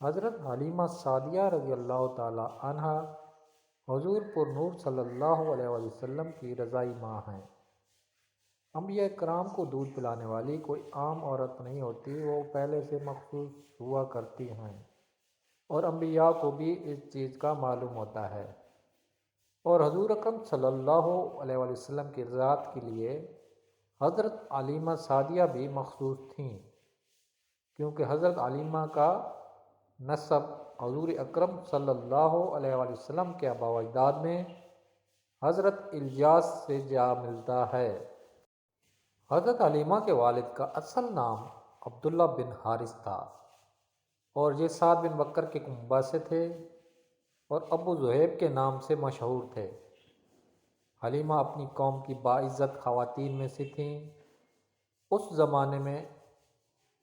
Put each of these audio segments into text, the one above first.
حضرت حلیمہ سعدیہ رضی اللہ تعالی عنہا حضور پر نور صلی اللہ علیہ وآلہ وسلم کی رضائی ماں ہیں۔ انبیاء کرام کو دودھ پلانے والی کوئی عام عورت نہیں ہوتی، وہ پہلے سے مخصوص ہوا کرتی ہیں، اور انبیاء کو بھی اس چیز کا معلوم ہوتا ہے۔ اور حضور اکرم صلی اللہ علیہ وآلہ وسلم کی رضاعت کے لیے حضرت حلیمہ سعدیہ بھی مخصوص تھیں، کیونکہ حضرت حلیمہ کا نسب حضور اکرم صلی اللہ علیہ وآلہ وسلم کے آباء و اجداد میں حضرت الیاس سے جا ملتا ہے۔ حضرت حلیمہ کے والد کا اصل نام عبداللہ بن حارث تھا، اور یہ سعد بن بکر کے کنبہ سے تھے اور ابو زہیب کے نام سے مشہور تھے۔ حلیمہ اپنی قوم کی باعزت خواتین میں سے تھیں۔ اس زمانے میں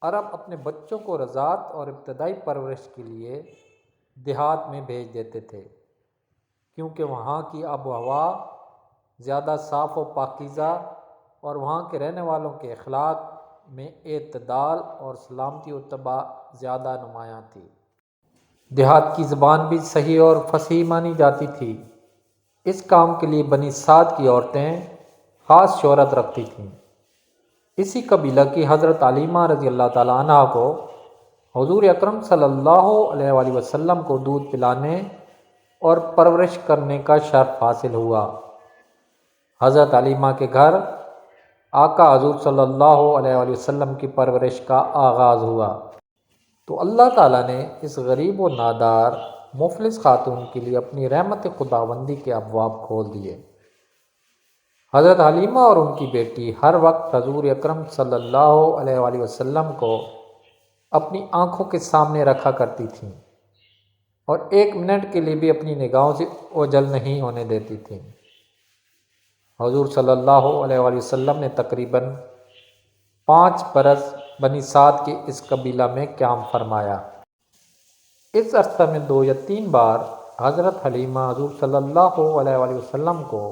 عرب اپنے بچوں کو رضاعت اور ابتدائی پرورش کے لیے دیہات میں بھیج دیتے تھے، کیونکہ وہاں کی آب و ہوا زیادہ صاف و پاکیزہ اور وہاں کے رہنے والوں کے اخلاق میں اعتدال اور سلامتی و اتباع زیادہ نمایاں تھی۔ دیہات کی زبان بھی صحیح اور فصیح مانی جاتی تھی۔ اس کام کے لیے بنی سعد کی عورتیں خاص شہرت رکھتی تھیں۔ اسی قبیلہ کی حضرت حلیمہ رضی اللہ تعالیٰ عنہا کو حضور اکرم صلی اللہ علیہ وآلہ وسلم کو دودھ پلانے اور پرورش کرنے کا شرف حاصل ہوا۔ حضرت حلیمہ کے گھر آقا حضور صلی اللہ علیہ وآلہ وسلم کی پرورش کا آغاز ہوا، تو اللہ تعالیٰ نے اس غریب و نادار مفلس خاتون کے لیے اپنی رحمت خداوندی کے ابواب کھول دیے۔ حضرت حلیمہ اور ان کی بیٹی ہر وقت حضور اکرم صلی اللہ علیہ وآلہ وسلم کو اپنی آنکھوں کے سامنے رکھا کرتی تھیں، اور ایک منٹ کے لیے بھی اپنی نگاہوں سے اوجھل نہیں ہونے دیتی تھیں۔ حضور صلی اللہ علیہ وآلہ وسلم نے تقریباً 5 برس بنی سعد کے اس قبیلہ میں قیام فرمایا۔ اس عرصہ میں 2 یا 3 بار حضرت حلیمہ حضور صلی اللہ علیہ وآلہ وسلم کو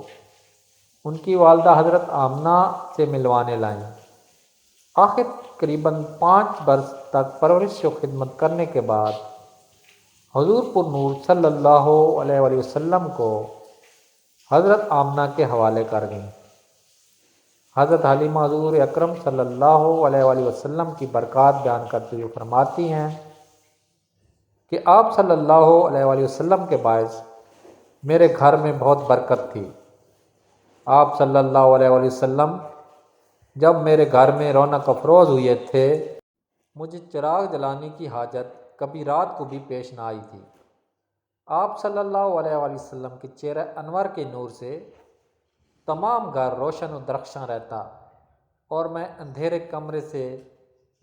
ان کی والدہ حضرت آمنہ سے ملوانے لائیں۔ آخر تقریباً 5 برس تک پرورش و خدمت کرنے کے بعد حضور پر نور صلی اللہ علیہ وآلہ وسلم کو حضرت آمنہ کے حوالے کر گئیں۔ حضرت حلیمہ حضور اکرم صلی اللہ علیہ وآلہ وسلم کی برکات بیان کرتے ہوئے فرماتی ہیں کہ آپ صلی اللہ علیہ وآلہ وسلم کے باعث میرے گھر میں بہت برکت تھی۔ آپ صلی اللہ علیہ وآلہ وسلم جب میرے گھر میں رونق افروز ہوئے تھے، مجھے چراغ جلانے کی حاجت کبھی رات کو بھی پیش نہ آئی تھی۔ آپ صلی اللہ علیہ وآلہ وسلم کے چہرہ انور کے نور سے تمام گھر روشن و درخشاں رہتا، اور میں اندھیرے کمرے سے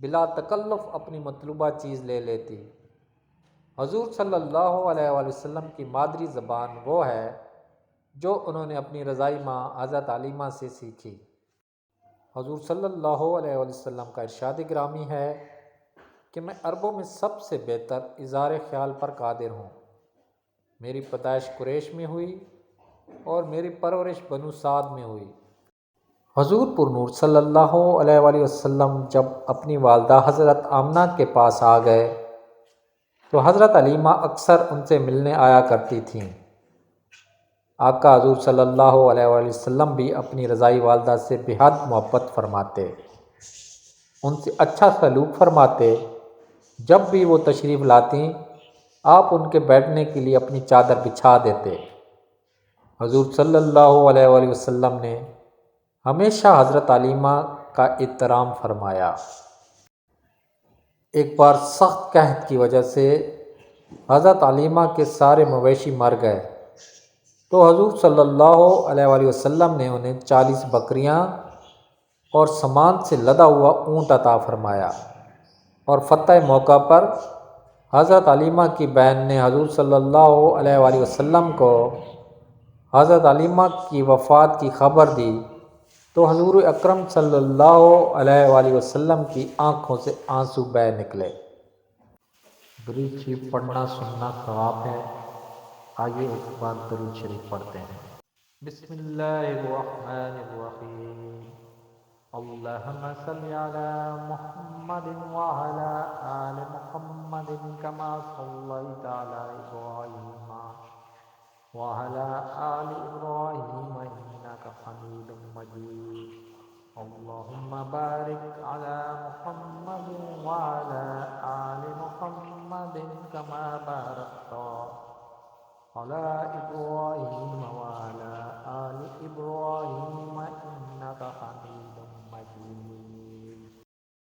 بلا تکلف اپنی مطلوبہ چیز لے لیتی۔ حضور صلی اللہ علیہ وآلہ وسلم کی مادری زبان وہ ہے جو انہوں نے اپنی رضائی ماں حضرت حلیمہ سے سیکھی۔ حضور صلی اللہ علیہ وآلہ وسلم کا ارشاد گرامی ہے کہ میں عربوں میں سب سے بہتر اظہار خیال پر قادر ہوں۔ میری پیدائش قریش میں ہوئی اور میری پرورش بنو سعد میں ہوئی۔ حضور پر نور صلی اللہ علیہ وآلہ وسلم جب اپنی والدہ حضرت آمنہ کے پاس آ گئے تو حضرت حلیمہ اکثر ان سے ملنے آیا کرتی تھیں۔ آقا حضور صلی اللہ علیہ وآلہ وسلم بھی اپنی رضائی والدہ سے بے حد محبت فرماتے، ان سے اچھا سلوک فرماتے۔ جب بھی وہ تشریف لاتی، آپ ان کے بیٹھنے کے لیے اپنی چادر بچھا دیتے۔ حضور صلی اللہ علیہ وآلہ وسلم نے ہمیشہ حضرت حلیمہ کا احترام فرمایا۔ ایک بار سخت قحط کی وجہ سے حضرت حلیمہ کے سارے مویشی مر گئے، تو حضور صلی اللہ علیہ وآلہ وسلم نے انہیں 40 بکریاں اور سامان سے لدا ہوا اونٹ عطا فرمایا، اور فتح موقع پر حضرت حلیمہ کی بہن نے حضور صلی اللہ علیہ وآلہ وسلم کو حضرت حلیمہ کی وفات کی خبر دی، تو حضور اکرم صلی اللہ علیہ وآلہ وسلم کی آنکھوں سے آنسو بہہ نکلے۔ درود شریف پڑھنا سننا ثواب ہے۔ آئیے ایک بار درود شریف پڑھتے ہیں۔ بسم اللہ الرحمن الرحیم۔ اللہم صلی علی محمد محمد وعلى آل محمد كما صليت على إبراهيم وعلى آل إبراهيم إنك حميد مجيد اللهم بارك على محمد وعلى آل محمد كما باركت على إبراهيم وعلى آل إبراهيم إنك حميد مجيد